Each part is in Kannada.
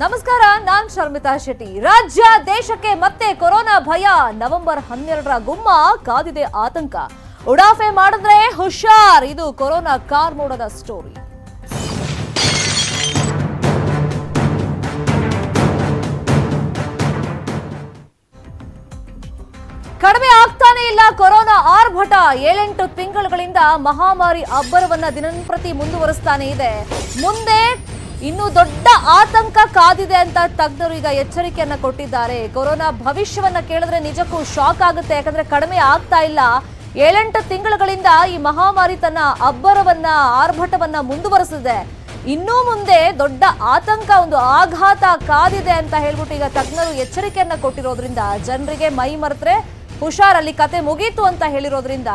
ನಮಸ್ಕಾರ, ನಾನ್ ಶರ್ಮಿತಾ ಶೆಟ್ಟಿ. ರಾಜ್ಯ ದೇಶಕ್ಕೆ ಮತ್ತೆ ಕೊರೋನಾ ಭಯ. ನವೆಂಬರ್ 12ರ ಗುಮ್ಮ ಕಾದಿದೆ ಆತಂಕ. ಉಡಾಫೆ ಮಾಡಿದ್ರೆ ಹುಷಾರ್. ಇದು ಕೊರೋನಾ ಕಾರ್ಮೋಡದ ಸ್ಟೋರಿ. ಕಡಿಮೆ ಆಗ್ತಾನೆ ಇಲ್ಲ ಕೊರೋನಾ ಆರ್ಭಟ. 7-8 ತಿಂಗಳುಗಳಿಂದ ಮಹಾಮಾರಿ ಅಬ್ಬರವನ್ನ ದಿನಂಪ್ರತಿ ಮುಂದುವರಿಸ್ತಾನೆ ಇದೆ. ಮುಂದೆ ಇನ್ನು ದೊಡ್ಡ ಆತಂಕ ಕಾದಿದೆ ಅಂತ ತಜ್ಞರು ಈಗ ಎಚ್ಚರಿಕೆಯನ್ನ ಕೊಟ್ಟಿದ್ದಾರೆ. ಕೊರೋನಾ ಭವಿಷ್ಯವನ್ನ ಕೇಳಿದ್ರೆ ನಿಜಕ್ಕೂ ಶಾಕ್ ಆಗುತ್ತೆ. ಯಾಕಂದ್ರೆ ಕಡಿಮೆ ಆಗ್ತಾ ಇಲ್ಲ. 7-8 ತಿಂಗಳುಗಳಿಂದ ಈ ಮಹಾಮಾರಿ ತನ್ನ ಅಬ್ಬರವನ್ನ ಆರ್ಭಟವನ್ನ ಮುಂದುವರಿಸಿದೆ. ಇನ್ನೂ ಮುಂದೆ ದೊಡ್ಡ ಆತಂಕ, ಒಂದು ಆಘಾತ ಕಾದಿದೆ ಅಂತ ಹೇಳ್ಬಿಟ್ಟು ಈಗ ತಜ್ಞರು ಎಚ್ಚರಿಕೆಯನ್ನ ಕೊಟ್ಟಿರೋದ್ರಿಂದ ಜನರಿಗೆ ಮೈ ಮರೆತ್ರೆ ಹುಷಾರಲ್ಲಿ ಕತೆ ಮುಗೀತು ಅಂತ ಹೇಳಿರೋದ್ರಿಂದ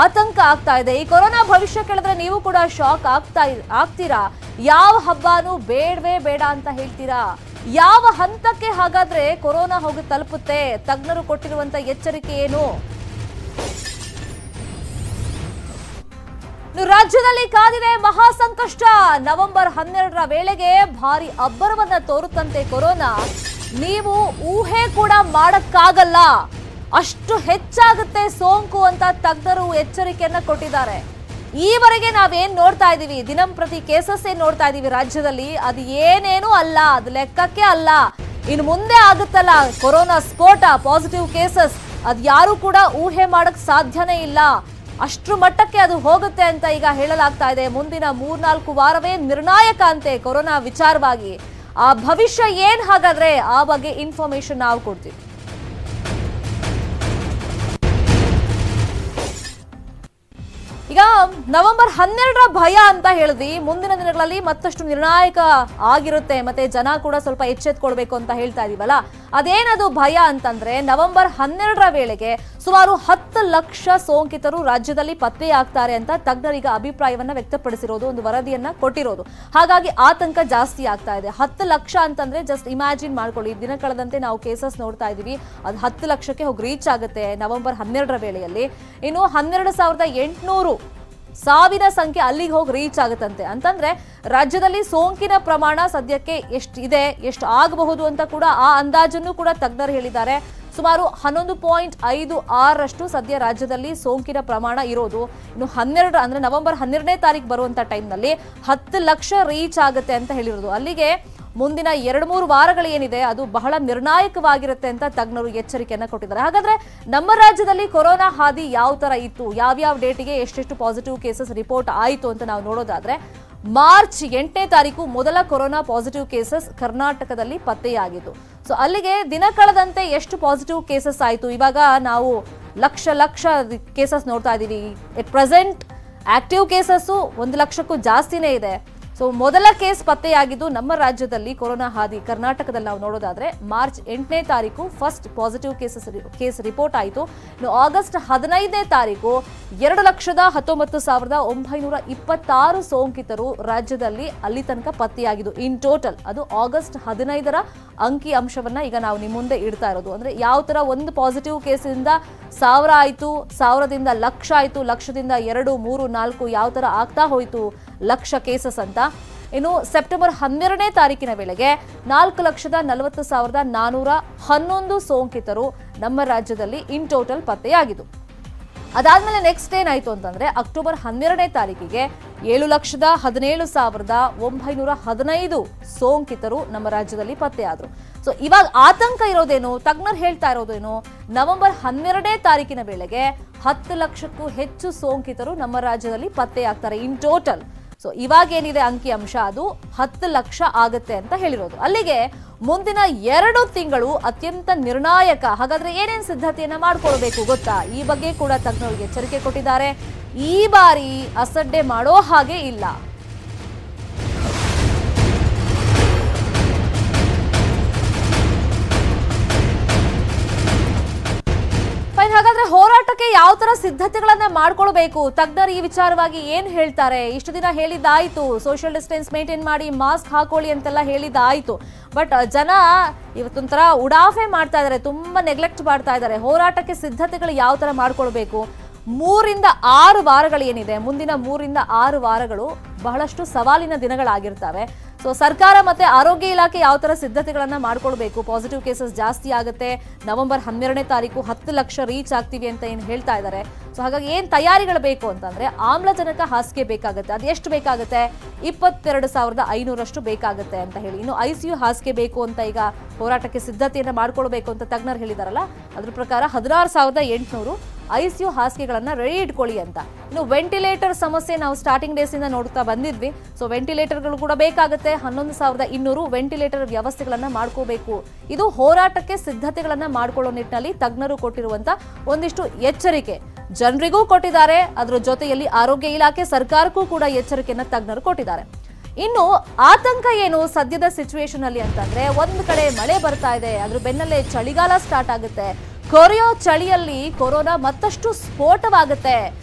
ಆತಂಕ ಆಗ್ತಾ ಇದೆ. ಈ ಕೊರೋನಾ ಭವಿಷ್ಯ ಕೇಳಿದ್ರೆ ನೀವು ಕೂಡ ಶಾಕ್ ಆಗ್ತೀರಾ. ಯಾವ ಹಬ್ಬನೂ ಬೇಡವೇ ಬೇಡ ಅಂತ ಹೇಳ್ತೀರಾ. ಯಾವ ಹಂತಕ್ಕೆ ಹಾಗಾದ್ರೆ ಕೊರೋನಾ ಹೋಗಿ ತಲುಪುತ್ತೆ? ತಜ್ಞರು ಕೊಟ್ಟಿರುವಂತ ಎಚ್ಚರಿಕೆ ಏನು? ರಾಜ್ಯದಲ್ಲಿ ಕಾದಿದೆ ಮಹಾ ಸಂಕಷ್ಟ. ನವೆಂಬರ್ 12ರ ವೇಳೆಗೆ ಭಾರಿ ಅಬ್ಬರವನ್ನ ತೋರುತ್ತಂತೆ ಕೊರೋನಾ. ನೀವು ಊಹೆ ಕೂಡ ಮಾಡಕ್ಕಾಗಲ್ಲ, ಅಷ್ಟು ಹೆಚ್ಚಾಗುತ್ತೆ ಸೋಂಕು ಅಂತ ತಜ್ಞರು ಎಚ್ಚರಿಕೆಯನ್ನ ಕೊಟ್ಟಿದ್ದಾರೆ. ಈವರೆಗೆ ನಾವೇನ್ ನೋಡ್ತಾ ಇದೀವಿ, ದಿನಂಪ್ರತಿ ಕೇಸಸ್ ಏನ್ ನೋಡ್ತಾ ಇದೀವಿ ರಾಜ್ಯದಲ್ಲಿ, ಅದು ಏನೇನೂ ಅಲ್ಲ, ಅದು ಲೆಕ್ಕಕ್ಕೆ ಅಲ್ಲ. ಇನ್ನು ಮುಂದೆ ಆಗುತ್ತಲ್ಲ ಕೊರೋನಾ ಸ್ಫೋಟ, ಪಾಸಿಟಿವ್ ಕೇಸಸ್, ಅದು ಯಾರು ಕೂಡ ಊಹೆ ಮಾಡಕ್ ಸಾಧ್ಯನೇ ಇಲ್ಲ. ಅಷ್ಟ್ರ ಮಟ್ಟಕ್ಕೆ ಅದು ಹೋಗುತ್ತೆ ಅಂತ ಈಗ ಹೇಳಲಾಗ್ತಾ ಇದೆ. ಮುಂದಿನ 3-4 ವಾರವೇ ನಿರ್ಣಾಯಕ ಅಂತೆ ಕೊರೋನಾ ವಿಚಾರವಾಗಿ. ಆ ಭವಿಷ್ಯ ಏನ್ ಹಾಗಾದ್ರೆ, ಆ ಬಗ್ಗೆ ಇನ್ಫಾರ್ಮೇಶನ್ ನಾವು ಕೊಡ್ತೀವಿ. ಈಗ ನವೆಂಬರ್ 12ರ ಭಯ ಅಂತ ಹೇಳಿದ್ವಿ. ಮುಂದಿನ ದಿನಗಳಲ್ಲಿ ಮತ್ತಷ್ಟು ನಿರ್ಣಾಯಕ ಆಗಿರುತ್ತೆ. ಮತ್ತೆ ಜನ ಕೂಡ ಸ್ವಲ್ಪ ಎಚ್ಚೆತ್ಕೊಳ್ಬೇಕು ಅಂತ ಹೇಳ್ತಾ ಇದೀವಲ್ಲ, ಅದೇನದು ಭಯ ಅಂತಂದ್ರೆ, ನವೆಂಬರ್ 12ರ ವೇಳೆಗೆ ಸುಮಾರು 10 ಲಕ್ಷ ಸೋಂಕಿತರು ರಾಜ್ಯದಲ್ಲಿ ಪತ್ತೆಯಾಗ್ತಾರೆ ಅಂತ ತಜ್ಞರೀಗ ಅಭಿಪ್ರಾಯವನ್ನ ವ್ಯಕ್ತಪಡಿಸಿರೋದು, ಒಂದು ವರದಿಯನ್ನ ಕೊಟ್ಟಿರೋದು. ಹಾಗಾಗಿ ಆತಂಕ ಜಾಸ್ತಿ ಆಗ್ತಾ ಇದೆ. 10 ಲಕ್ಷ ಅಂತಂದ್ರೆ ಜಸ್ಟ್ ಇಮ್ಯಾಜಿನ್ ಮಾಡ್ಕೊಳ್ಳಿ. ದಿನ ಕಳೆದಂತೆ ನಾವು ಕೇಸಸ್ ನೋಡ್ತಾ ಇದೀವಿ, ಅದು 10 ಲಕ್ಷಕ್ಕೆ ಹೋಗಿ ರೀಚ್ ಆಗುತ್ತೆ ನವೆಂಬರ್ 12ರ ವೇಳೆಯಲ್ಲಿ. ಇನ್ನು 12,800 ಸಾವಿನ ಸಂಖ್ಯೆ ಅಲ್ಲಿಗೆ ಹೋಗಿ ರೀಚ್ ಆಗುತ್ತಂತೆ. ಅಂತಂದ್ರೆ ರಾಜ್ಯದಲ್ಲಿ ಸೋಂಕಿನ ಪ್ರಮಾಣ ಸದ್ಯಕ್ಕೆ ಎಷ್ಟಿದೆ, ಎಷ್ಟು ಆಗಬಹುದು ಅಂತ ಕೂಡ ಆ ಅಂದಾಜನ್ನು ಕೂಡ ತಜ್ಞರು ಹೇಳಿದ್ದಾರೆ. ಸುಮಾರು 11.56ರಷ್ಟು ಸದ್ಯ ರಾಜ್ಯದಲ್ಲಿ ಸೋಂಕಿನ ಪ್ರಮಾಣ ಇರೋದು. ಇನ್ನು 12 ಅಂದ್ರೆ ನವೆಂಬರ್ 12ನೇ ತಾರೀಕು ಬರುವಂತ ಟೈಮ್ನಲ್ಲಿ 10 ಲಕ್ಷ ರೀಚ್ ಆಗುತ್ತೆ ಅಂತ ಹೇಳಿರೋದು. ಅಲ್ಲಿಗೆ ಮುಂದಿನ 2-3 ವಾರಗಳು ಏನಿದೆ ಅದು ಬಹಳ ನಿರ್ಣಾಯಕವಾಗಿರುತ್ತೆ ಅಂತ ತಜ್ಞರು ಎಚ್ಚರಿಕೆಯನ್ನ ಕೊಟ್ಟಿದ್ದಾರೆ. ಹಾಗಾದ್ರೆ ನಮ್ಮ ರಾಜ್ಯದಲ್ಲಿ ಕೊರೋನಾ ಹಾದಿ ಯಾವ ತರ ಇತ್ತು, ಯಾವ್ಯಾವ ಡೇಟಿಗೆ ಎಷ್ಟೆಷ್ಟು ಪಾಸಿಟಿವ್ ಕೇಸಸ್ ರಿಪೋರ್ಟ್ ಆಯಿತು ಅಂತ ನಾವು ನೋಡೋದಾದ್ರೆ, ಮಾರ್ಚ್ 8ನೇ ತಾರೀಕು ಮೊದಲ ಕೊರೋನಾ ಪಾಸಿಟಿವ್ ಕೇಸಸ್ ಕರ್ನಾಟಕದಲ್ಲಿ ಪತ್ತೆಯಾಗಿತ್ತು. ಸೊ ಅಲ್ಲಿಗೆ ದಿನ ಕಳೆದಂತೆ ಎಷ್ಟು ಪಾಸಿಟಿವ್ ಕೇಸಸ್ ಆಯಿತು, ಇವಾಗ ನಾವು ಲಕ್ಷ ಕೇಸಸ್ ನೋಡ್ತಾ ಇದ್ದೀವಿ. ಎಟ್ ಪ್ರೆಸೆಂಟ್ ಆಕ್ಟಿವ್ ಕೇಸಸ್ಸು 1 ಲಕ್ಷಕ್ಕೂ ಜಾಸ್ತಿನೇ ಇದೆ. ಸೊ ಮೊದಲ ಕೇಸ್ ಪತ್ತೆಯಾಗಿದ್ದು ನಮ್ಮ ರಾಜ್ಯದಲ್ಲಿ ಕೊರೋನಾ ಹಾದಿ ಕರ್ನಾಟಕದಲ್ಲಿ ನಾವು ನೋಡೋದಾದ್ರೆ ಮಾರ್ಚ್ 8ನೇ ತಾರೀಕು ಫಸ್ಟ್ ಪಾಸಿಟಿವ್ ಕೇಸ್ ರಿಪೋರ್ಟ್ ಆಯಿತು. ಇನ್ನು ಆಗಸ್ಟ್ 15ನೇ ತಾರೀಕು 2,19,926 ಸೋಂಕಿತರು ರಾಜ್ಯದಲ್ಲಿ ಅಲ್ಲಿ ತನಕ ಪತ್ತೆಯಾಗಿದ್ದು. ಇನ್ ಟೋಟಲ್ ಅದು ಆಗಸ್ಟ್ 15ರ ಅಂಕಿ ಅಂಶವನ್ನ ಈಗ ನಾವು ನಿಮ್ಮ ಮುಂದೆ ಇಡ್ತಾ ಇರೋದು. ಅಂದ್ರೆ ಯಾವ ತರ ಒಂದು ಪಾಸಿಟಿವ್ ಕೇಸಿಂದ 1000 ಆಯಿತು, 1000ದಿಂದ ಲಕ್ಷ ಆಯಿತು, ಲಕ್ಷದಿಂದ 2, 3, 4 ಯಾವ ತರ ಆಗ್ತಾ ಹೋಯಿತು ಲಕ್ಷ ಕೇಸಸ್ ಅಂತ. ಇನ್ನು ಸೆಪ್ಟೆಂಬರ್ 12ನೇ ತಾರೀಕಿನ ವೇಳೆಗೆ 4,40,411 ಸೋಂಕಿತರು ನಮ್ಮ ರಾಜ್ಯದಲ್ಲಿ ಇನ್ ಟೋಟಲ್ ಪತ್ತೆಯಾಗಿದ್ದು. ಅದಾದ್ಮೇಲೆ ನೆಕ್ಸ್ಟ್ ಏನಾಯ್ತು ಅಂತಂದ್ರೆ ಅಕ್ಟೋಬರ್ 12ನೇ ತಾರೀಕಿಗೆ 7,17,915 ಸೋಂಕಿತರು ನಮ್ಮ ರಾಜ್ಯದಲ್ಲಿ ಪತ್ತೆಯಾದ್ರು. ಸೊ ಇವಾಗ ಆತಂಕ ಇರೋದೇನು, ತಜ್ಞರು ಹೇಳ್ತಾ ಇರೋದೇನು, ನವೆಂಬರ್ 12ನೇ ತಾರೀಕಿನ ವೇಳೆಗೆ 10 ಲಕ್ಷಕ್ಕೂ ಹೆಚ್ಚು ಸೋಂಕಿತರು ನಮ್ಮ ರಾಜ್ಯದಲ್ಲಿ ಪತ್ತೆಯಾಗ್ತಾರೆ ಇನ್ ಟೋಟಲ್. ಸೊ ಇವಾಗ ಏನಿದೆ ಅಂಕಿ ಅಂಶ ಅದು 10 ಲಕ್ಷ ಆಗುತ್ತೆ ಅಂತ ಹೇಳಿರೋದು. ಅಲ್ಲಿಗೆ ಮುಂದಿನ 2 ತಿಂಗಳು ಅತ್ಯಂತ ನಿರ್ಣಾಯಕ. ಹಾಗಾದ್ರೆ ಏನೇನು ಸಿದ್ಧತೆಯನ್ನ ಮಾಡ್ಕೊಳ್ಬೇಕು ಗೊತ್ತಾ? ಈ ಬಗ್ಗೆ ಕೂಡ ತಜ್ಞರಿಗೆ ಎಚ್ಚರಿಕೆ ಕೊಟ್ಟಿದ್ದಾರೆ. ಈ ಬಾರಿ ಅಸಡ್ಡೆ ಮಾಡೋ ಹಾಗೆ ಇಲ್ಲ. ಹಾಗಾದ್ರೆ ಹೋರಾಟಕ್ಕೆ ಯಾವ ತರ ಸಿದ್ಧತೆಗಳನ್ನ ಮಾಡ್ಕೊಳ್ಬೇಕು, ತಜ್ಞರು ಈ ವಿಚಾರವಾಗಿ ಏನ್ ಹೇಳ್ತಾರೆ? ಇಷ್ಟು ದಿನ ಹೇಳಿದ್ದಾಯ್ತು, ಸೋಷಿಯಲ್ ಡಿಸ್ಟೆನ್ಸ್ ಮೇಂಟೈನ್ ಮಾಡಿ, ಮಾಸ್ಕ್ ಹಾಕೊಳ್ಳಿ ಅಂತೆಲ್ಲ ಹೇಳಿದ್ದಾಯ್ತು. ಬಟ್ ಜನ ಇವತ್ತೊಂಥರ ಉಡಾಫೆ ಮಾಡ್ತಾ ಇದ್ದಾರೆ, ತುಂಬಾ ನೆಗ್ಲೆಕ್ಟ್ ಮಾಡ್ತಾ ಇದ್ದಾರೆ. ಹೋರಾಟಕ್ಕೆ ಸಿದ್ಧತೆಗಳು ಯಾವ ತರ ಮಾಡ್ಕೊಳ್ಬೇಕು? 3-6 ವಾರಗಳು ಏನಿದೆ, ಮುಂದಿನ 3-6 ವಾರಗಳು ಬಹಳಷ್ಟು ಸವಾಲಿನ ದಿನಗಳಾಗಿರ್ತವೆ. ಸೊ ಸರ್ಕಾರ ಮತ್ತೆ ಆರೋಗ್ಯ ಇಲಾಖೆ ಯಾವ ತರ ಸಿದ್ಧತೆಗಳನ್ನ ಮಾಡ್ಕೊಳ್ಬೇಕು, ಪಾಸಿಟಿವ್ ಕೇಸಸ್ ಜಾಸ್ತಿ ಆಗುತ್ತೆ, ನವೆಂಬರ್ 12ನೇ ತಾರೀಕು 10 ಲಕ್ಷ ರೀಚ್ ಆಗ್ತೀವಿ ಅಂತ ಏನು ಹೇಳ್ತಾ ಇದ್ದಾರೆ. ಸೊ ಹಾಗಾಗಿ ಏನ್ ತಯಾರಿಗಳು ಬೇಕು ಅಂತಂದ್ರೆ ಆಮ್ಲಜನಕ ಹಾಸಿಗೆ ಬೇಕಾಗುತ್ತೆ. ಅದು ಎಷ್ಟು ಬೇಕಾಗುತ್ತೆ? 22,500 ಬೇಕಾಗುತ್ತೆ ಅಂತ ಹೇಳಿ. ಇನ್ನು ICU ಹಾಸಿಗೆ ಬೇಕು ಅಂತ ಈಗ ಹೋರಾಟಕ್ಕೆ ಸಿದ್ಧತೆಯನ್ನ ಮಾಡ್ಕೊಳ್ಬೇಕು ಅಂತ ತಜ್ಞರು ಹೇಳಿದಾರಲ್ಲ, ಅದ್ರ ಪ್ರಕಾರ 16,800 ICU ಹಾಸಿಗೆಗಳನ್ನ ರೆಡಿ ಇಟ್ಕೊಳ್ಳಿ ಅಂತ. ಇನ್ನು ವೆಂಟಿಲೇಟರ್ ಸಮಸ್ಯೆ ನಾವು ಸ್ಟಾರ್ಟಿಂಗ್ ಡೇಸ್ ಇಂದ ನೋಡ್ತಾ ಬಂದಿದ್ವಿ. ಸೊ ವೆಂಟಿಲೇಟರ್ಗಳು ಕೂಡ ಬೇಕಾಗುತ್ತೆ. 11,200 ವೆಂಟಿಲೇಟರ್ ವ್ಯವಸ್ಥೆಗಳನ್ನ ಮಾಡ್ಕೋಬೇಕು. ಇದು ಹೋರಾಟಕ್ಕೆ ಸಿದ್ಧತೆಗಳನ್ನ ಮಾಡ್ಕೊಳ್ಳೋ ನಿಟ್ಟಿನಲ್ಲಿ ತಜ್ಞರು ಕೊಟ್ಟಿರುವಂತ ಒಂದಿಷ್ಟು ಎಚ್ಚರಿಕೆ ಜನರಿಗೂ ಕೊಟ್ಟಿದ್ದಾರೆ. ಅದರ ಜೊತೆಯಲ್ಲಿ ಆರೋಗ್ಯ ಇಲಾಖೆ ಸರ್ಕಾರಕ್ಕೂ ಕೂಡ ಎಚ್ಚರಿಕೆಯನ್ನ ತಜ್ಞರು ಕೊಟ್ಟಿದ್ದಾರೆ. ಇನ್ನು ಆತಂಕ ಏನು ಸದ್ಯದ ಸಿಚುವೇಶನ್ ಅಲ್ಲಿ ಅಂತಂದ್ರೆ, ಒಂದ್ ಕಡೆ ಮಳೆ ಬರ್ತಾ ಇದೆ, ಅದ್ರ ಬೆನ್ನಲ್ಲೇ ಚಳಿಗಾಲ ಸ್ಟಾರ್ಟ್ ಆಗುತ್ತೆ. ಕೊರೆಯೋ ಚಳಿಯಲ್ಲಿ ಕೊರೋನಾ ಮತ್ತಷ್ಟು ಸ್ಫೋಟವಾಗುತ್ತೆ.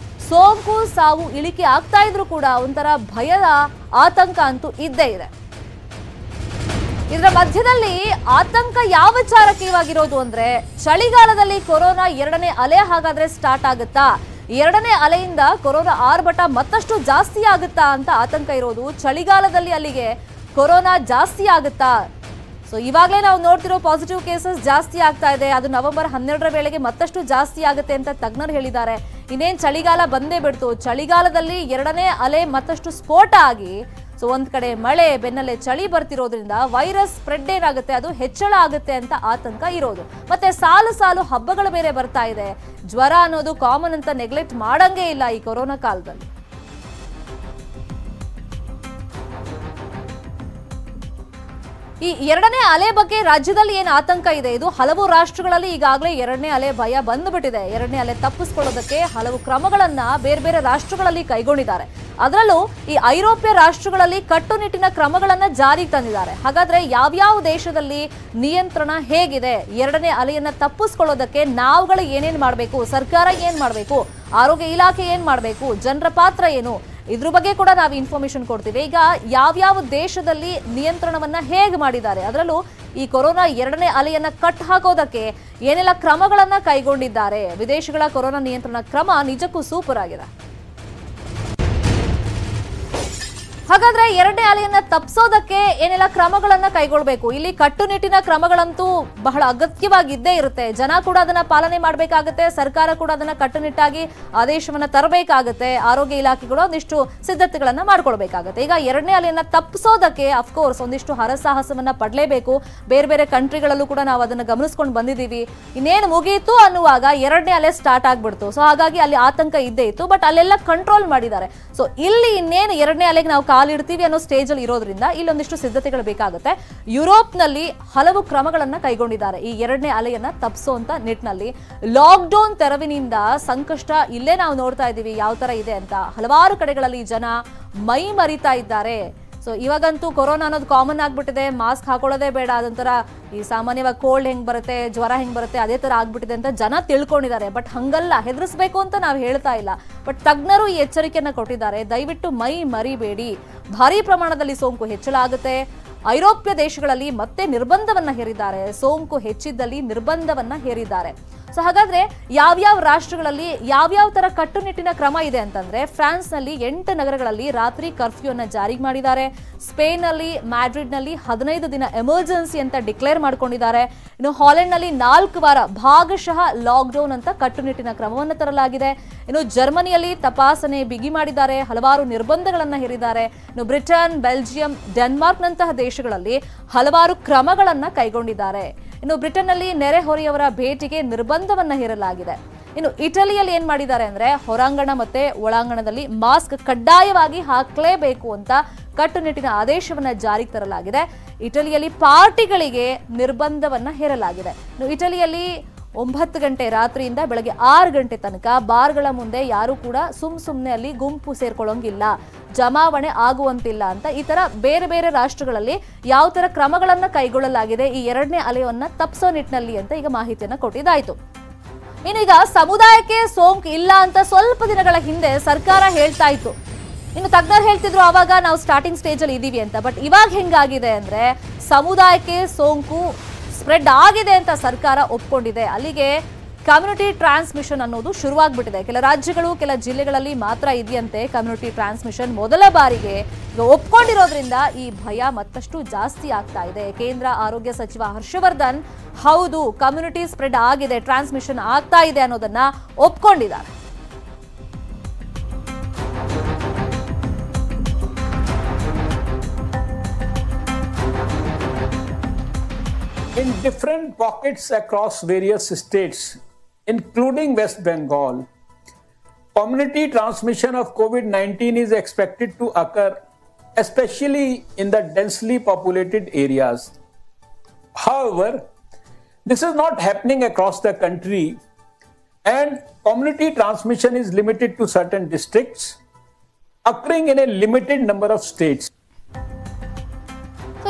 ಸೋಂಕು ಸಾವು ಇಳಿಕೆ ಆಗ್ತಾ ಇದ್ರು ಕೂಡ ಒಂಥರ ಭಯದ ಆತಂಕ ಅಂತೂ ಇದ್ದೇ ಇದೆ. ಇದರ ಮಧ್ಯದಲ್ಲಿ ಆತಂಕ ಯಾವ ವಿಚಾರಕ್ಕೆ ಇವಾಗಿರೋದು ಅಂದ್ರೆ, ಚಳಿಗಾಲದಲ್ಲಿ ಕೊರೋನಾ 2ನೇ ಅಲೆ ಹಾಗಾದ್ರೆ ಸ್ಟಾರ್ಟ್ ಆಗುತ್ತಾ, 2ನೇ ಅಲೆಯಿಂದ ಕೊರೋನಾ ಆರ್ಭಟ ಮತ್ತಷ್ಟು ಜಾಸ್ತಿ ಆಗುತ್ತಾ ಅಂತ ಆತಂಕ ಇರೋದು. ಚಳಿಗಾಲದಲ್ಲಿ ಅಲ್ಲಿಗೆ ಕೊರೋನಾ ಜಾಸ್ತಿ ಆಗುತ್ತಾ? ಸೊ ಇವಾಗಲೇ ನಾವು ನೋಡ್ತಿರೋ ಪಾಸಿಟಿವ್ ಕೇಸಸ್ ಜಾಸ್ತಿ ಆಗ್ತಾ ಇದೆ. ಅದು ನವೆಂಬರ್ 12ರ ವೇಳೆಗೆ ಮತ್ತಷ್ಟು ಜಾಸ್ತಿ ಆಗುತ್ತೆ ಅಂತ ತಜ್ಞರು ಹೇಳಿದ್ದಾರೆ. ಇನ್ನೇನ್ ಚಳಿಗಾಲ ಬಂದೇ ಬಿಡ್ತು. ಚಳಿಗಾಲದಲ್ಲಿ 2ನೇ ಅಲೆ ಮತ್ತಷ್ಟು ಸ್ಫೋಟ ಆಗಿ, ಸೊ ಒಂದ್ ಕಡೆ ಮಳೆ ಬೆನ್ನಲ್ಲೇ ಚಳಿ ಬರ್ತಿರೋದ್ರಿಂದ ವೈರಸ್ ಸ್ಪ್ರೆಡ್ ಏನಾಗುತ್ತೆ, ಅದು ಹೆಚ್ಚಳ ಆಗುತ್ತೆ ಅಂತ ಆತಂಕ ಇರೋದು. ಮತ್ತೆ ಸಾಲು ಸಾಲು ಹಬ್ಬಗಳು ಬೇರೆ ಬರ್ತಾ ಇದೆ. ಜ್ವರ ಅನ್ನೋದು ಕಾಮನ್ ಅಂತ ನೆಗ್ಲೆಕ್ಟ್ ಮಾಡಂಗೇ ಇಲ್ಲ ಈ ಕೊರೋನಾ ಕಾಲದಲ್ಲಿ. ಈ 2ನೇ ಅಲೆ ಬಗ್ಗೆ ರಾಜ್ಯದಲ್ಲಿ ಏನು ಆತಂಕ ಇದೆ, ಇದು ಹಲವು ರಾಷ್ಟ್ರಗಳಲ್ಲಿ ಈಗಾಗಲೇ 2ನೇ ಅಲೆ ಭಯ ಬಂದ್ಬಿಟ್ಟಿದೆ. 2ನೇ ಅಲೆ ತಪ್ಪಿಸ್ಕೊಳ್ಳೋದಕ್ಕೆ ಹಲವು ಕ್ರಮಗಳನ್ನ ಬೇರೆ ಬೇರೆ ರಾಷ್ಟ್ರಗಳಲ್ಲಿ ಕೈಗೊಂಡಿದ್ದಾರೆ. ಅದರಲ್ಲೂ ಈ ಐರೋಪ್ಯ ರಾಷ್ಟ್ರಗಳಲ್ಲಿ ಕಟ್ಟುನಿಟ್ಟಿನ ಕ್ರಮಗಳನ್ನ ಜಾರಿಗೆ ತಂದಿದ್ದಾರೆ. ಹಾಗಾದ್ರೆ ಯಾವ್ಯಾವ ದೇಶದಲ್ಲಿ ನಿಯಂತ್ರಣ ಹೇಗಿದೆ, 2ನೇ ಅಲೆಯನ್ನ ತಪ್ಪಿಸ್ಕೊಳ್ಳೋದಕ್ಕೆ ನಾವುಗಳು ಏನೇನ್ ಮಾಡಬೇಕು, ಸರ್ಕಾರ ಏನ್ ಮಾಡಬೇಕು, ಆರೋಗ್ಯ ಇಲಾಖೆ ಏನ್ ಮಾಡಬೇಕು, ಜನರ ಪಾತ್ರ ಏನು, ಇದ್ರ ಬಗ್ಗೆ ಕೂಡ ನಾವು ಇನ್ಫಾರ್ಮೇಶನ್ ಕೊಡ್ತೀವಿ. ಈಗ ಯಾವ್ಯಾವ ದೇಶದಲ್ಲಿ ನಿಯಂತ್ರಣವನ್ನ ಹೇಗೆ ಮಾಡಿದ್ದಾರೆ, ಅದರಲ್ಲೂ ಈ ಕೊರೋನಾ 2ನೇ ಅಲೆಯನ್ನ ಕಟ್ ಹಾಕೋದಕ್ಕೆ ಏನೆಲ್ಲ ಕ್ರಮಗಳನ್ನ ಕೈಗೊಂಡಿದ್ದಾರೆ. ವಿದೇಶಗಳ ಕೊರೋನಾ ನಿಯಂತ್ರಣ ಕ್ರಮ ನಿಜಕ್ಕೂ ಸೂಪರ್ ಆಗಿದೆ. ಹಾಗಾದ್ರೆ 2ನೇ ಅಲೆಯನ್ನ ತಪ್ಪಿಸೋದಕ್ಕೆ ಏನೆಲ್ಲ ಕ್ರಮಗಳನ್ನ ಕೈಗೊಳ್ಳಬೇಕು, ಇಲ್ಲಿ ಕಟ್ಟುನಿಟ್ಟಿನ ಕ್ರಮಗಳಂತೂ ಬಹಳ ಅಗತ್ಯವಾಗಿದ್ದೇ ಇರುತ್ತೆ. ಜನ ಕೂಡ ಅದನ್ನ ಪಾಲನೆ ಮಾಡಬೇಕಾಗುತ್ತೆ, ಸರ್ಕಾರ ಕೂಡ ಅದನ್ನ ಕಟ್ಟುನಿಟ್ಟಾಗಿ ಆದೇಶವನ್ನ ತರಬೇಕಾಗುತ್ತೆ, ಆರೋಗ್ಯ ಇಲಾಖೆಗಳು ಒಂದಿಷ್ಟು ಸಿದ್ಧತೆಗಳನ್ನ ಮಾಡ್ಕೊಳ್ಬೇಕಾಗುತ್ತೆ. ಈಗ 2ನೇ ಅಲೆಯನ್ನ ತಪ್ಪಿಸೋದಕ್ಕೆ ಅಫ್ಕೋರ್ಸ್ ಒಂದಿಷ್ಟು ಹರಸಾಹಸವನ್ನ ಪಡಲೇಬೇಕು. ಬೇರೆ ಬೇರೆ ಕಂಟ್ರಿಗಳಲ್ಲೂ ಕೂಡ ನಾವು ಅದನ್ನ ಗಮನಿಸ್ಕೊಂಡು ಬಂದಿದ್ದೀವಿ. ಇನ್ನೇನು ಮುಗಿಯಿತು ಅನ್ನುವಾಗ 2ನೇ ಅಲೆ ಸ್ಟಾರ್ಟ್ ಆಗ್ಬಿಡ್ತು. ಸೊ ಹಾಗಾಗಿ ಅಲ್ಲಿ ಆತಂಕ ಇದ್ದೇ ಇತ್ತು, ಬಟ್ ಅಲ್ಲೆಲ್ಲ ಕಂಟ್ರೋಲ್ ಮಾಡಿದ್ದಾರೆ. ಸೊ ಇಲ್ಲಿ ಇನ್ನೇನು 2ನೇ ಅಲೆಗೆ ನಾವು ಕಾಲಿಡ್ತೀವಿ ಅನ್ನೋ ಸ್ಟೇಜ್ ಅಲ್ಲಿ ಇರೋದ್ರಿಂದ ಇಲ್ಲೊಂದಿಷ್ಟು ಸಿದ್ಧತೆಗಳು ಬೇಕಾಗುತ್ತೆ. ಯುರೋಪ್ನಲ್ಲಿ ಹಲವು ಕ್ರಮಗಳನ್ನ ಕೈಗೊಂಡಿದ್ದಾರೆ ಈ 2ನೇ ಅಲೆಯನ್ನ ತಪ್ಪಿಸುವಂತ ನಿಟ್ಟಿನಲ್ಲಿ. ಲಾಕ್ಡೌನ್ ತೆರವಿನಿಂದ ಸಂಕಷ್ಟ ಇಲ್ಲೇ ನಾವು ನೋಡ್ತಾ ಇದ್ದೀವಿ ಯಾವ ತರ ಇದೆ ಅಂತ. ಹಲವಾರು ಕಡೆಗಳಲ್ಲಿ ಜನ ಮೈ ಮರಿತಾ ಇದ್ದಾರೆ. ಸೊ ಇವಾಗಂತೂ ಕೊರೋನಾ ಅನ್ನೋದು ಕಾಮನ್ ಆಗ್ಬಿಟ್ಟಿದೆ. ಮಾಸ್ಕ್ ಹಾಕೊಳ್ಳೋದೇ ಬೇಡ, ಅದೊಂಥರ ಈ ಸಾಮಾನ್ಯವಾಗಿ ಕೋಲ್ಡ್ ಹೆಂಗ್ ಬರುತ್ತೆ, ಜ್ವರ ಹೆಂಗ್ ಬರುತ್ತೆ ಅದೇ ತರ ಆಗ್ಬಿಟ್ಟಿದೆ ಅಂತ ಜನ ತಿಳ್ಕೊಂಡಿದ್ದಾರೆ. ಬಟ್ ಹಂಗಲ್ಲ, ಹೆದರಿಸಬೇಕು ಅಂತ ನಾವು ಹೇಳ್ತಾ ಇಲ್ಲ. ಬಟ್ ತಜ್ಞರು ಈ ಎಚ್ಚರಿಕೆಯನ್ನ ಕೊಟ್ಟಿದ್ದಾರೆ, ದಯವಿಟ್ಟು ಮೈ ಮರಿಬೇಡಿ. ಭಾರಿ ಪ್ರಮಾಣದಲ್ಲಿ ಸೋಂಕು ಹೆಚ್ಚಳ ಆಗುತ್ತೆ. ಐರೋಪ್ಯ ದೇಶಗಳಲ್ಲಿ ಮತ್ತೆ ನಿರ್ಬಂಧವನ್ನ ಹೇರಿದ್ದಾರೆ. ಸೋಂಕು ಹೆಚ್ಚಿದ್ದಲ್ಲಿ ನಿರ್ಬಂಧವನ್ನ ಹೇರಿದ್ದಾರೆ. ಸೊ ಹಾಗಾದ್ರೆ ಯಾವ್ಯಾವ ರಾಷ್ಟ್ರಗಳಲ್ಲಿ ಯಾವ್ಯಾವ ತರ ಕಟ್ಟುನಿಟ್ಟಿನ ಕ್ರಮ ಇದೆ ಅಂತಂದ್ರೆ, ಫ್ರಾನ್ಸ್ ನಲ್ಲಿ 8 ನಗರಗಳಲ್ಲಿ ರಾತ್ರಿ ಕರ್ಫ್ಯೂ ಅನ್ನ ಜಾರಿ ಮಾಡಿದ್ದಾರೆ. ಸ್ಪೇನ್ ನಲ್ಲಿ ಮ್ಯಾಡ್ರಿಡ್ ನಲ್ಲಿ 15 ದಿನ ಎಮರ್ಜೆನ್ಸಿ ಅಂತ ಡಿಕ್ಲೇರ್ ಮಾಡ್ಕೊಂಡಿದ್ದಾರೆ. ಇನ್ನು ಹಾಲೆಂಡ್ ನಲ್ಲಿ 4 ವಾರ ಭಾಗಶಃ ಲಾಕ್ಡೌನ್ ಅಂತ ಕಟ್ಟುನಿಟ್ಟಿನ ಕ್ರಮವನ್ನು ತರಲಾಗಿದೆ. ಇನ್ನು ಜರ್ಮನಿಯಲ್ಲಿ ತಪಾಸಣೆ ಬಿಗಿ ಮಾಡಿದ್ದಾರೆ, ಹಲವಾರು ನಿರ್ಬಂಧಗಳನ್ನ ಹೇರಿದ್ದಾರೆ. ಇನ್ನು ಬ್ರಿಟನ್, ಬೆಲ್ಜಿಯಂ, ಡೆನ್ಮಾರ್ಕ್ ನಂತಹ ದೇಶಗಳಲ್ಲಿ ಹಲವಾರು ಕ್ರಮಗಳನ್ನ ಕೈಗೊಂಡಿದ್ದಾರೆ. ಇನ್ನು ಬ್ರಿಟನ್ನಲ್ಲಿ ನೆರೆಹೊರೆಯವರ ಭೇಟಿಗೆ ನಿರ್ಬಂಧವನ್ನ ಹೇರಲಾಗಿದೆ. ಇನ್ನು ಇಟಲಿಯಲ್ಲಿ ಏನ್ ಮಾಡಿದ್ದಾರೆ ಅಂದ್ರೆ, ಹೊರಾಂಗಣ ಮತ್ತೆ ಒಳಾಂಗಣದಲ್ಲಿ ಮಾಸ್ಕ್ ಕಡ್ಡಾಯವಾಗಿ ಹಾಕಲೇಬೇಕು ಅಂತ ಕಟ್ಟುನಿಟ್ಟಿನ ಆದೇಶವನ್ನ ಜಾರಿಗೆ ತರಲಾಗಿದೆ. ಇಟಲಿಯಲ್ಲಿ ಪಾರ್ಟಿಗಳಿಗೆ ನಿರ್ಬಂಧವನ್ನ ಹೇರಲಾಗಿದೆ. ಇನ್ನು ಇಟಲಿಯಲ್ಲಿ 9 ಗಂಟೆ ರಾತ್ರಿಯಿಂದ ಬೆಳಗ್ಗೆ 6 ಗಂಟೆ ತನಕ ಬಾರ್ಗಳ ಮುಂದೆ ಯಾರು ಕೂಡ ಸುಮ್ನೆ ಅಲ್ಲಿ ಗುಂಪು ಸೇರ್ಕೊಳ್ಳೋಂಗಿಲ್ಲ, ಜಮಾವಣೆ ಆಗುವಂತಿಲ್ಲ ಅಂತ ಈ ತರ ಬೇರೆ ಬೇರೆ ರಾಷ್ಟ್ರಗಳಲ್ಲಿ ಯಾವ ತರ ಕ್ರಮಗಳನ್ನ ಕೈಗೊಳ್ಳಲಾಗಿದೆ ಈ 2ನೇ ಅಲೆಯನ್ನ ತಪ್ಪಿಸೋ ನಿಟ್ಟಿನಲ್ಲಿ ಅಂತ ಈಗ ಮಾಹಿತಿಯನ್ನ ಕೊಟ್ಟಿದ್ದಾಯ್ತು. ಇನ್ನೀಗ ಸಮುದಾಯಕ್ಕೆ ಸೋಂಕು ಇಲ್ಲ ಅಂತ ಸ್ವಲ್ಪ ದಿನಗಳ ಹಿಂದೆ ಸರ್ಕಾರ ಹೇಳ್ತಾ ಇತ್ತು. ಇನ್ನು ತಜ್ಞರು ಹೇಳ್ತಿದ್ರು ಆವಾಗ ನಾವು ಸ್ಟಾರ್ಟಿಂಗ್ ಸ್ಟೇಜ್ ಅಲ್ಲಿ ಇದೀವಿ ಅಂತ. ಬಟ್ ಇವಾಗ ಹೆಂಗಾಗಿದೆ ಅಂದ್ರೆ, ಸಮುದಾಯಕ್ಕೆ ಸೋಂಕು ಸ್ಪ್ರೆಡ್ ಆಗಿದೆ ಅಂತ ಸರ್ಕಾರ ಒಪ್ಕೊಂಡಿದೆ. ಅಲ್ಲಿಗೆ ಕಮ್ಯುನಿಟಿ ಟ್ರಾನ್ಸ್ಮಿಷನ್ ಅನ್ನೋದು ಶುರುವಾಗ್ಬಿಟ್ಟಿದೆ. ಕೆಲ ರಾಜ್ಯಗಳು ಕೆಲ ಜಿಲ್ಲೆಗಳಲ್ಲಿ ಮಾತ್ರ ಇದೆಯಂತೆ ಕಮ್ಯುನಿಟಿ ಟ್ರಾನ್ಸ್ಮಿಷನ್. ಮೊದಲ ಬಾರಿಗೆ ಒಪ್ಕೊಂಡಿರೋದ್ರಿಂದ ಈ ಭಯ ಮತ್ತಷ್ಟು ಜಾಸ್ತಿ ಆಗ್ತಾ ಇದೆ. ಕೇಂದ್ರ ಆರೋಗ್ಯ ಸಚಿವ ಹರ್ಷವರ್ಧನ್ ಹೌದು ಕಮ್ಯುನಿಟಿ ಸ್ಪ್ರೆಡ್ ಆಗಿದೆ, ಟ್ರಾನ್ಸ್ಮಿಷನ್ ಆಗ್ತಾ ಇದೆ ಅನ್ನೋದನ್ನ ಒಪ್ಕೊಂಡಿದ್ದಾರೆ. In different pockets across various states, including West Bengal, community transmission of COVID-19 is expected to occur, especially in the densely populated areas. However, this is not happening across the country, and community transmission is limited to certain districts, occurring in a limited number of states.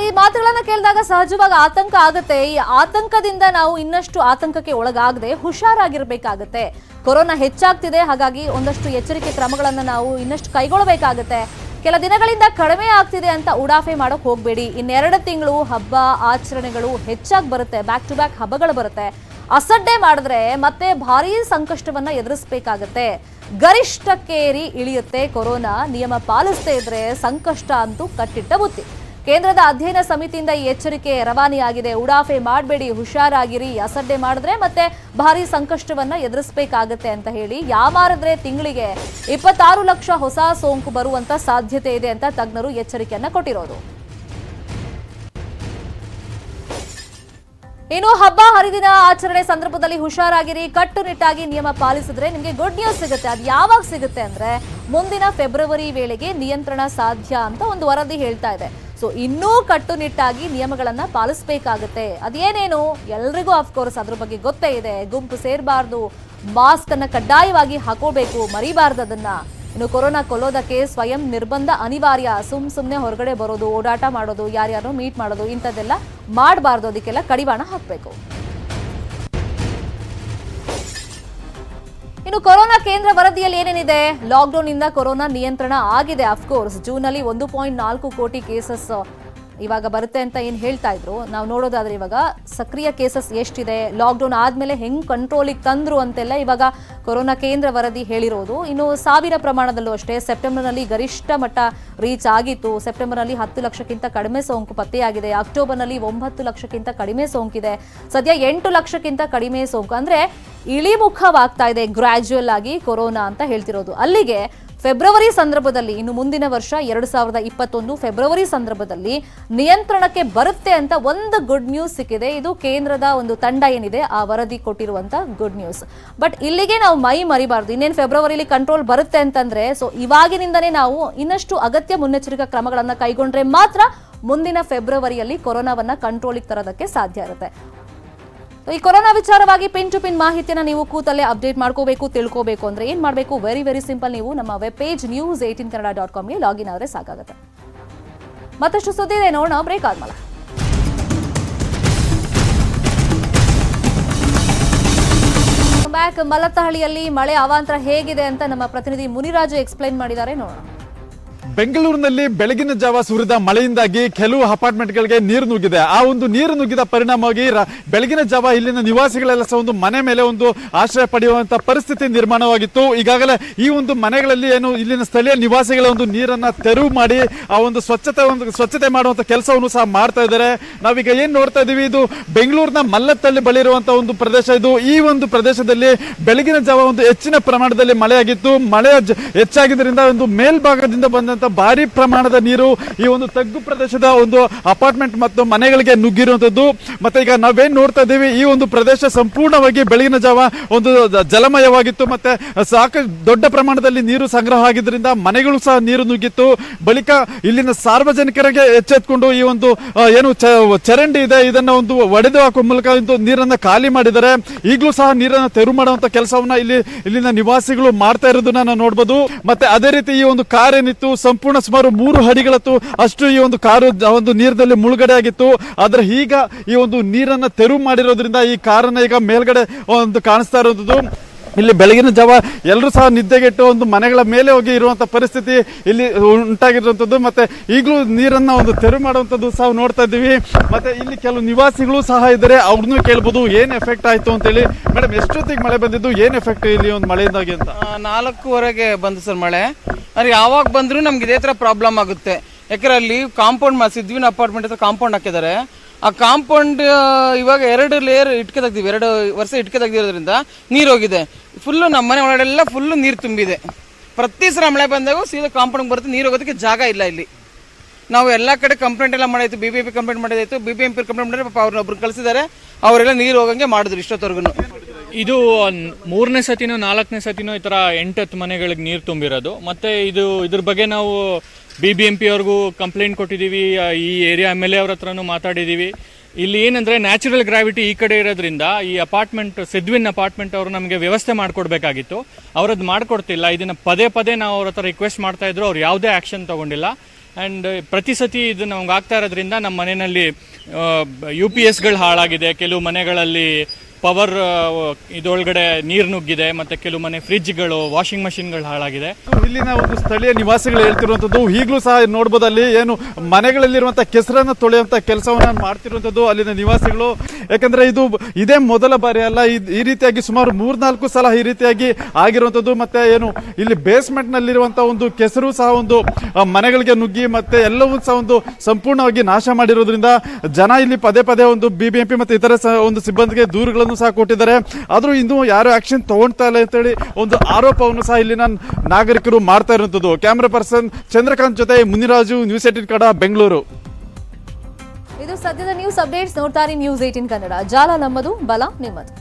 ಈ ಮಾತುಗಳನ್ನ ಕೇಳಿದಾಗ ಸಹಜವಾಗಿ ಆತಂಕ ಆಗುತ್ತೆ. ಈ ಆತಂಕದಿಂದ ನಾವು ಇನ್ನಷ್ಟು ಆತಂಕಕ್ಕೆ ಒಳಗಾಗದೆ ಹುಷಾರಾಗಿರ್ಬೇಕಾಗತ್ತೆ. ಕೊರೋನಾ ಹೆಚ್ಚಾಗ್ತಿದೆ, ಹಾಗಾಗಿ ಒಂದಷ್ಟು ಎಚ್ಚರಿಕೆ ಕ್ರಮಗಳನ್ನ ನಾವು ಇನ್ನಷ್ಟು ಕೈಗೊಳ್ಳಬೇಕಾಗತ್ತೆ. ಕೆಲ ದಿನಗಳಿಂದ ಕಡಿಮೆ ಆಗ್ತಿದೆ ಅಂತ ಉಡಾಫೆ ಮಾಡೋಕೆ ಹೋಗಬೇಡಿ. ಇನ್ನೆರಡು ತಿಂಗಳು ಹಬ್ಬ ಆಚರಣೆಗಳು ಹೆಚ್ಚಾಗಿ ಬರುತ್ತೆ, ಬ್ಯಾಕ್ ಟು ಬ್ಯಾಕ್ ಹಬ್ಬಗಳು ಬರುತ್ತೆ. ಅಸಡ್ಡೆ ಮಾಡಿದ್ರೆ ಮತ್ತೆ ಭಾರೀ ಸಂಕಷ್ಟವನ್ನ ಎದುರಿಸಬೇಕಾಗತ್ತೆ. ಗರಿಷ್ಠಕ್ಕೇರಿ ಇಳಿಯುತ್ತೆ ಕೊರೋನಾ. ನಿಯಮ ಪಾಲಿಸದೇ ಇದ್ರೆ ಸಂಕಷ್ಟ ಅಂತೂ ಕಟ್ಟಿಟ್ಟ ಬುತ್ತಿ. ಕೇಂದ್ರದ ಅಧ್ಯಯನ ಸಮಿತಿಯಿಂದ ಈ ಎಚ್ಚರಿಕೆ ರವಾನೆಯಾಗಿದೆ. ಉಡಾಫೆ ಮಾಡಬೇಡಿ, ಹುಷಾರಾಗಿರಿ. ಅಸಡ್ಡೆ ಮಾಡಿದ್ರೆ ಮತ್ತೆ ಭಾರಿ ಸಂಕಷ್ಟವನ್ನ ಎದುರಿಸಬೇಕಾಗತ್ತೆ ಅಂತ ಹೇಳಿ ಯಾಮಾರಿದ್ರೆ ತಿಂಗಳಿಗೆ 26 ಲಕ್ಷ ಹೊಸ ಸೋಂಕು ಬರುವಂತ ಸಾಧ್ಯತೆ ಇದೆ ಅಂತ ತಜ್ಞರು ಎಚ್ಚರಿಕೆಯನ್ನ ಕೊಟ್ಟಿರೋದು. ಇನ್ನು ಹಬ್ಬ ಹರಿದಿನ ಆಚರಣೆ ಸಂದರ್ಭದಲ್ಲಿ ಹುಷಾರಾಗಿರಿ. ಕಟ್ಟುನಿಟ್ಟಾಗಿ ನಿಯಮ ಪಾಲಿಸಿದ್ರೆ ನಿಮಗೆ ಗುಡ್ ನ್ಯೂಸ್ ಸಿಗುತ್ತೆ. ಅದು ಯಾವಾಗ ಸಿಗುತ್ತೆ ಅಂದ್ರೆ ಮುಂದಿನ ಫೆಬ್ರವರಿ ವೇಳೆಗೆ ನಿಯಂತ್ರಣ ಸಾಧ್ಯ ಅಂತ ಒಂದು ವರದಿ ಹೇಳ್ತಾ ಇದೆ. ಸೊ ಇನ್ನೂ ಕಟ್ಟುನಿಟ್ಟಾಗಿ ನಿಯಮಗಳನ್ನ ಪಾಲಿಸಬೇಕಾಗತ್ತೆ. ಅದೇನೇನು ಎಲ್ರಿಗೂ ಅಫ್ಕೋರ್ಸ್ ಅದ್ರ ಬಗ್ಗೆ ಗೊತ್ತೇ ಇದೆ. ಗುಂಪು ಸೇರಬಾರ್ದು, ಮಾಸ್ಕ್ ಅನ್ನ ಕಡ್ಡಾಯವಾಗಿ ಹಾಕೋಬೇಕು, ಮರಿಬಾರ್ದು ಅದನ್ನ. ಇನ್ನು ಕೊರೋನಾ ಕೊಲ್ಲೋದಕ್ಕೆ ಸ್ವಯಂ ನಿರ್ಬಂಧ ಅನಿವಾರ್ಯ. ಸುಮ್ಮನೆ ಹೊರಗಡೆ ಬರೋದು, ಓಡಾಟ ಮಾಡೋದು, ಯಾರ್ಯಾರು ಮೀಟ್ ಮಾಡೋದು ಇಂಥದ್ದೆಲ್ಲ ಮಾಡಬಾರ್ದು. ಅದಕ್ಕೆಲ್ಲ ಕಡಿವಾಣ ಹಾಕಬೇಕು. ಇನ್ನು ಕೊರೋನಾ ಕೇಂದ್ರ ವರದಿಯಲ್ಲಿ ಏನೇನಿದೆ? ಲಾಕ್ಡೌನ್ ಇಂದ ಕೊರೋನಾ ನಿಯಂತ್ರಣ ಆಗಿದೆ. ಅಫ್ಕೋರ್ಸ್ ಜೂನ್ ನಲ್ಲಿ 1.4 ಕೋಟಿ ಕೇಸಸ್ ಇವಾಗ ಬರುತ್ತೆ ಅಂತ ಏನ್ ಹೇಳ್ತಾ ಇದ್ರು. ನಾವು ನೋಡೋದಾದ್ರೆ ಇವಾಗ ಸಕ್ರಿಯ ಕೇಸಸ್ ಎಷ್ಟಿದೆ, ಲಾಕ್ಡೌನ್ ಆದ್ಮೇಲೆ ಹೆಂಗ್ ಕಂಟ್ರೋಲಿಗೆ ತಂದ್ರು ಅಂತೆಲ್ಲ ಇವಾಗ ಕೊರೋನಾ ಕೇಂದ್ರ ವರದಿ ಹೇಳಿರೋದು. ಇನ್ನು ಸಾವಿರ ಪ್ರಮಾಣದಲ್ಲೂ ಅಷ್ಟೇ ಸೆಪ್ಟೆಂಬರ್ ನಲ್ಲಿ ಗರಿಷ್ಠ ಮಟ್ಟ ರೀಚ್ ಆಗಿತ್ತು. ಸೆಪ್ಟೆಂಬರ್ ನಲ್ಲಿ 10 ಲಕ್ಷಕ್ಕಿಂತ ಕಡಿಮೆ ಸೋಂಕು ಪತ್ತೆಯಾಗಿದೆ. ಅಕ್ಟೋಬರ್ ನಲ್ಲಿ 9 ಲಕ್ಷಕ್ಕಿಂತ ಕಡಿಮೆ ಸೋಂಕಿದೆ. ಸದ್ಯ 8 ಲಕ್ಷಕ್ಕಿಂತ ಕಡಿಮೆ ಸೋಂಕು, ಅಂದ್ರೆ ಇಳಿಮುಖವಾಗ್ತಾ ಇದೆ ಗ್ರಾಜುಯಲ್ ಆಗಿ ಕೊರೋನಾ ಅಂತ ಹೇಳ್ತಿರೋದು. ಅಲ್ಲಿಗೆ ಫೆಬ್ರವರಿ ಸಂದರ್ಭದಲ್ಲಿ, ಇನ್ನು ಮುಂದಿನ ವರ್ಷ 2021 ಫೆಬ್ರವರಿ ಸಂದರ್ಭದಲ್ಲಿ ನಿಯಂತ್ರಣಕ್ಕೆ ಬರುತ್ತೆ ಅಂತ ಒಂದು ಗುಡ್ ನ್ಯೂಸ್ ಸಿಕ್ಕಿದೆ. ಇದು ಕೇಂದ್ರದ ಒಂದು ತಂಡ ಏನಿದೆ ಆ ವರದಿ ಕೊಟ್ಟಿರುವಂತ ಗುಡ್ ನ್ಯೂಸ್. ಬಟ್ ಇಲ್ಲಿಗೆ ನಾವು ಮೈ ಮರಿಬಾರ್ದು. ಇನ್ನೇನು ಫೆಬ್ರವರಿಲಿ ಕಂಟ್ರೋಲ್ ಬರುತ್ತೆ ಅಂತಂದ್ರೆ ಸೊ ಇವಾಗಿನಿಂದನೇ ನಾವು ಇನ್ನಷ್ಟು ಅಗತ್ಯ ಮುನ್ನೆಚ್ಚರಿಕಾ ಕ್ರಮಗಳನ್ನ ಕೈಗೊಂಡ್ರೆ ಮಾತ್ರ ಮುಂದಿನ ಫೆಬ್ರವರಿಯಲ್ಲಿ ಕೊರೋನಾವನ್ನ ಕಂಟ್ರೋಲಿಗೆ ತರೋದಕ್ಕೆ ಸಾಧ್ಯ ಇರುತ್ತೆ. ಈ ಕೊರೋನಾ ವಿಚಾರವಾಗಿ ಪಿನ್ ಟು ಪಿನ್ ಮಾಹಿತಿಯನ್ನು ನೀವು ಕೂತಲ್ಲೇ ಅಪ್ಡೇಟ್ ಮಾಡ್ಕೋಬೇಕು, ತಿಳ್ಕೋಬೇಕು ಅಂದ್ರೆ ಏನ್ ಮಾಡಬೇಕು? Very simple. ನೀವು ನಮ್ಮ ವೆಬ್ ಪೇಜ್ news18kannada.com ಗೆ ಲಾಗಿನ್ ಆದ್ರೆ ಸಾಕಾಗುತ್ತೆ. ಮತ್ತಷ್ಟು ಸುದ್ದಿ ಇದೆ, ನೋಡೋಣ ಬ್ರೇಕ್ ಆದ್ಮೇಲೆ. ಬ್ಯಾಕ್. ಮಲ್ಲತ್ತಹಳ್ಳಿಯಲ್ಲಿ ಮಳೆ ಅವಾಂತರ ಹೇಗಿದೆ ಅಂತ ನಮ್ಮ ಪ್ರತಿನಿಧಿ ಮುನಿರಾಜು ಎಕ್ಸ್ಪ್ಲೈನ್ ಮಾಡಿದ್ದಾರೆ, ನೋಡೋಣ. ಬೆಂಗಳೂರಿನಲ್ಲಿ ಬೆಳಗಿನ ಜಾವ ಸುರಿದ ಮಳೆಯಿಂದಾಗಿ ಕೆಲವು ಅಪಾರ್ಟ್ಮೆಂಟ್ಗಳಿಗೆ ನೀರು ನುಗ್ಗಿದೆ. ಆ ಒಂದು ನೀರು ನುಗ್ಗಿದ ಪರಿಣಾಮವಾಗಿ ಬೆಳಗಿನ ಜಾವ ಇಲ್ಲಿನ ನಿವಾಸಿಗಳೆಲ್ಲ ಸಹ ಒಂದು ಮನೆ ಮೇಲೆ ಒಂದು ಆಶ್ರಯ ಪಡೆಯುವಂತಹ ಪರಿಸ್ಥಿತಿ ನಿರ್ಮಾಣವಾಗಿತ್ತು. ಈಗಾಗಲೇ ಈ ಒಂದು ಮನೆಗಳಲ್ಲಿ ಏನು ಇಲ್ಲಿನ ಸ್ಥಳೀಯ ನಿವಾಸಿಗಳ ಒಂದು ನೀರನ್ನ ತೆರವು ಮಾಡಿ ಆ ಒಂದು ಸ್ವಚ್ಛತೆ ಮಾಡುವಂತ ಕೆಲಸವನ್ನು ಸಹ ಮಾಡ್ತಾ ಇದ್ದಾರೆ. ನಾವೀಗ ಏನ್ ನೋಡ್ತಾ ಇದೀವಿ, ಇದು ಬೆಂಗಳೂರಿನ ಮಲ್ಲತ್ತಹಳ್ಳಿ ಬಳಿ ಇರುವಂತಹ ಒಂದು ಪ್ರದೇಶ ಇದು. ಈ ಒಂದು ಪ್ರದೇಶದಲ್ಲಿ ಬೆಳಗಿನ ಜಾವ ಒಂದು ಹೆಚ್ಚಿನ ಪ್ರಮಾಣದಲ್ಲಿ ಮಳೆಯಾಗಿತ್ತು. ಮಳೆ ಹೆಚ್ಚಾಗಿದ್ದರಿಂದ ಒಂದು ಮೇಲ್ಭಾಗದಿಂದ ಬಂದಂತ ಭಾರಿ ಪ್ರಮಾಣದ ನೀರು ಈ ಒಂದು ತಗ್ಗು ಪ್ರದೇಶದ ಒಂದು ಅಪಾರ್ಟ್ಮೆಂಟ್ ಮತ್ತು ಮನೆಗಳಿಗೆ ನುಗ್ಗಿರುವಂತದ್ದು. ಮತ್ತೆ ಈಗ ನಾವೇನ್ ನೋಡ್ತಾ ಇದ್ದೀವಿ, ಈ ಒಂದು ಪ್ರದೇಶ ಸಂಪೂರ್ಣವಾಗಿ ಬೆಳಗಿನ ಜಾವ ಒಂದು ಜಲಮಯವಾಗಿತ್ತು. ಮತ್ತೆ ಸಾಕಷ್ಟು ದೊಡ್ಡ ಪ್ರಮಾಣದಲ್ಲಿ ನೀರು ಸಂಗ್ರಹ ಆಗಿದ್ದರಿಂದ ಮನೆಗಳು ಸಹ ನೀರು ನುಗ್ಗಿತ್ತು. ಬಳಿಕ ಇಲ್ಲಿನ ಸಾರ್ವಜನಿಕರಿಗೆ ಎಚ್ಚೆತ್ಕೊಂಡು ಈ ಒಂದು ಏನು ಚರಂಡಿ ಇದೆ ಇದನ್ನ ಒಂದು ಒಡೆದು ಹಾಕುವ ಮೂಲಕ ನೀರನ್ನ ಖಾಲಿ ಮಾಡಿದ್ದಾರೆ. ಈಗಲೂ ಸಹ ನೀರನ್ನ ತೆರವು ಮಾಡುವಂತ ಕೆಲಸವನ್ನ ಇಲ್ಲಿನ ನಿವಾಸಿಗಳು ಮಾಡ್ತಾ ಇರೋದನ್ನ ನಾವು ನೋಡಬಹುದು. ಮತ್ತೆ ಅದೇ ರೀತಿ ಈ ಒಂದು ಕಾರ್ ಏನಿತ್ತು ಸಂಪೂರ್ಣ ಸುಮಾರು 3 ಅಡಿಗಳತ್ತು ಅಷ್ಟು ಈ ಒಂದು ಕಾರು ಒಂದು ನೀರಿನಲ್ಲಿ ಮುಳುಗಡೆ ಆಗಿತ್ತು. ಆದ್ರೆ ಈಗ ಈ ಒಂದು ನೀರನ್ನ ತೆರವು ಮಾಡಿರೋದ್ರಿಂದ ಈ ಕಾರನ್ನ ಈಗ ಮೇಲ್ಗಡೆ ಒಂದು ಕಾಣಿಸ್ತಾ ಇರೋದು. ಇಲ್ಲಿ ಬೆಳಗಿನ ಜಾವ ಎಲ್ಲರೂ ಸಹ ನಿದ್ದೆಗೆಟ್ಟು ಒಂದು ಮನೆಗಳ ಮೇಲೆ ಹೋಗಿ ಇರುವಂತ ಪರಿಸ್ಥಿತಿ ಇಲ್ಲಿ ಉಂಟಾಗಿರುವಂತದ್ದು ಮತ್ತೆ ಈಗಲೂ ನೀರನ್ನ ಒಂದು ತೆರವು ಮಾಡುವಂತದ್ದು ಸಹ ನೋಡ್ತಾ ಇದ್ದೀವಿ ಮತ್ತೆ ಇಲ್ಲಿ ಕೆಲವು ನಿವಾಸಿಗಳು ಸಹ ಇದ್ದಾರೆ ಅವ್ರನ್ನೂ ಕೇಳ್ಬೋದು ಏನ್ ಎಫೆಕ್ಟ್ ಆಯ್ತು ಅಂತೇಳಿ. ಮೇಡಮ್ ಎಷ್ಟೊತ್ತಿಗೆ ಮಳೆ ಬಂದಿದ್ದು, ಏನ್ ಎಫೆಕ್ಟ್ ಇಲ್ಲಿ ಒಂದು ಮಳೆಯಿಂದಾಗಿ ಅಂತ? 4:15ಗೆ ಬಂದು ಸರ್ ಮಳೆ. ಅಂದ್ರೆ ಯಾವಾಗ ಬಂದ್ರೂ ನಮ್ಗೆ ಇದೇ ತರ ಪ್ರಾಬ್ಲಮ್ ಆಗುತ್ತೆ. ಯಾಕಂದ್ರೆ ಅಲ್ಲಿ ಕಾಂಪೌಂಡ್ ಸಿದ್ವಿನ ಅಪಾರ್ಟ್ಮೆಂಟ್ ಹತ್ರ ಕಾಂಪೌಂಡ್ ಹಾಕಿದ್ದಾರೆ. ಆ ಕಾಂಪೌಂಡ್ ಇವಾಗ 2 ಲೇಯರ್ ಇಟ್ಕೆ ತೆಗ್ದಿವಿ, 2 ವರ್ಷ ಇಟ್ಕೆ ತೆಗ್ದಿರೋದ್ರಿಂದ ನೀರು ಹೋಗಿದೆ. ಫುಲ್ಲು ನಮ್ಮ ಮನೆ ಒಳಗಡೆಲ್ಲ ಫುಲ್ಲು ನೀರು ತುಂಬಿದೆ. ಪ್ರತಿ ಸಲ ಮಳೆ ಬಂದಾಗ ಸೀದಾ ಕಾಂಪೌಂಡ್ ಬರುತ್ತೆ, ನೀರು ಹೋಗೋದಕ್ಕೆ ಜಾಗ ಇಲ್ಲ ಇಲ್ಲಿ. ನಾವು ಎಲ್ಲ ಕಡೆ ಕಂಪ್ಲೇಂಟ್ ಎಲ್ಲ ಮಾಡಾಯ್ತು, BBMP ಕಂಪ್ಲೇಂಟ್ ಮಾಡಿದಾಯ್ತು. BBMP ಕಂಪ್ಲೇಂಟ್ ಮಾಡಿದ್ರೆ ಪಾಪ ಅವ್ರನ್ನೊಬ್ರು ಕಳಿಸಿದ್ದಾರೆ, ಅವರೆಲ್ಲ ನೀರು ಹೋಗಂಗೆ ಮಾಡಿದ್ರು ಇಷ್ಟೊತ್ತವರೆಗೂ. ಇದು 3ನೇ ಸತಿನೋ 4ನೇ ಸತಿನೋ ಈ ಥರ 8-10 ಮನೆಗಳಿಗೆ ನೀರು ತುಂಬಿರೋದು. ಮತ್ತು ಇದ್ರ ಬಗ್ಗೆ ನಾವು BBMP ಅವ್ರಿಗೂ ಕಂಪ್ಲೇಂಟ್ ಕೊಟ್ಟಿದ್ದೀವಿ, ಈ ಏರಿಯಾ MLA ಅವ್ರ ಹತ್ರನೂ ಮಾತಾಡಿದ್ದೀವಿ. ಇಲ್ಲಿ ಏನಂದರೆ ನ್ಯಾಚುರಲ್ ಗ್ರಾವಿಟಿ ಈ ಕಡೆ ಇರೋದ್ರಿಂದ ಈ ಅಪಾರ್ಟ್ಮೆಂಟ್ ಸಿದ್ವಿನ್ ಅಪಾರ್ಟ್ಮೆಂಟ್ ಅವರು ನಮಗೆ ವ್ಯವಸ್ಥೆ ಮಾಡಿಕೊಡ್ಬೇಕಾಗಿತ್ತು, ಅವರದ್ದು ಮಾಡಿಕೊಡ್ತಿಲ್ಲ. ಇದನ್ನು ಪದೇ ಪದೇ ನಾವು ಅವ್ರ ಹತ್ರ ರಿಕ್ವೆಸ್ಟ್ ಮಾಡ್ತಾಯಿದ್ರು, ಅವ್ರು ಯಾವುದೇ ಆ್ಯಕ್ಷನ್ ತೊಗೊಂಡಿಲ್ಲ. ಆ್ಯಂಡ್ ಪ್ರತಿ ಸತಿ ಇದು ನಮ್ಗೆ ಆಗ್ತಾ ಇರೋದ್ರಿಂದ ನಮ್ಮ ಮನೆಯಲ್ಲಿ UPSಗಳು ಹಾಳಾಗಿದೆ, ಕೆಲವು ಮನೆಗಳಲ್ಲಿ ಪವರ್ ಇದರೊಳಗಡೆ ನೀರು ನುಗ್ಗಿದೆ, ಮತ್ತು ಕೆಲವು ಮನೆ ಫ್ರಿಜ್ಗಳು, ವಾಷಿಂಗ್ ಮಷಿನ್ಗಳು ಹಾಳಾಗಿದೆ. ಇಲ್ಲಿನ ಒಂದು ಸ್ಥಳೀಯ ನಿವಾಸಿಗಳು ಹೇಳ್ತಿರುವಂಥದ್ದು ಈಗಲೂ ಸಹ ನೋಡ್ಬೋದು, ಅಲ್ಲಿ ಏನು ಮನೆಗಳಲ್ಲಿರುವಂಥ ಕೆಸರನ್ನು ತೊಳೆಯುವಂಥ ಕೆಲಸವನ್ನ ಮಾಡ್ತಿರುವಂಥದ್ದು ಅಲ್ಲಿನ ನಿವಾಸಿಗಳು. ಯಾಕಂದ್ರೆ ಇದೇ ಮೊದಲ ಬಾರಿ ಅಲ್ಲ, ಈ ರೀತಿಯಾಗಿ ಸುಮಾರು 3-4 ಸಲ ಈ ರೀತಿಯಾಗಿ ಆಗಿರುವಂಥದ್ದು. ಮತ್ತೆ ಏನು ಇಲ್ಲಿ ಬೇಸ್ಮೆಂಟ್ ನಲ್ಲಿರುವಂಥ ಒಂದು ಕೆಸರು ಸಹ ಒಂದು ಮನೆಗಳಿಗೆ ನುಗ್ಗಿ ಮತ್ತೆ ಎಲ್ಲವೂ ಸಹ ಒಂದು ಸಂಪೂರ್ಣವಾಗಿ ನಾಶ ಮಾಡಿರೋದ್ರಿಂದ ಜನ ಇಲ್ಲಿ ಪದೇ ಪದೇ ಒಂದು BBMP ಮತ್ತೆ ಇತರ ಒಂದು ಸಿಬ್ಬಂದಿಗೆ ದೂರುಗಳನ್ನು ಸಹ ಕೊಟ್ಟಿದ್ದಾರೆ. ಆದ್ರೂ ಇನ್ನೂ ಯಾರು ಆಕ್ಷನ್ ತಗೊಳ್ತಾ ಇಲ್ಲ ಅಂತೇಳಿ ಒಂದು ಆರೋಪವನ್ನು ಸಹ ಇಲ್ಲಿನ ನಾಗರಿಕರು ಮಾಡ್ತಾ ಇರುವಂತದ್ದು. ಕ್ಯಾಮರಾ ಪರ್ಸನ್ ಚಂದ್ರಕಾಂತ್ ಜೊತೆ ಮುನಿರಾಜು, ನ್ಯೂಸ್ 18 ಕನ್ನಡ, ಬೆಂಗಳೂರು. ಇದು ಸದ್ಯದ ನ್ಯೂಸ್ ಅಪ್ಡೇಟ್ಸ್. ನೋಡ್ತಾರೆ ನ್ಯೂಸ್ 18 ಕನ್ನಡ. ಜಾಲ ನಮ್ಮದು, ಬಲ ನಿಮ್ಮದು.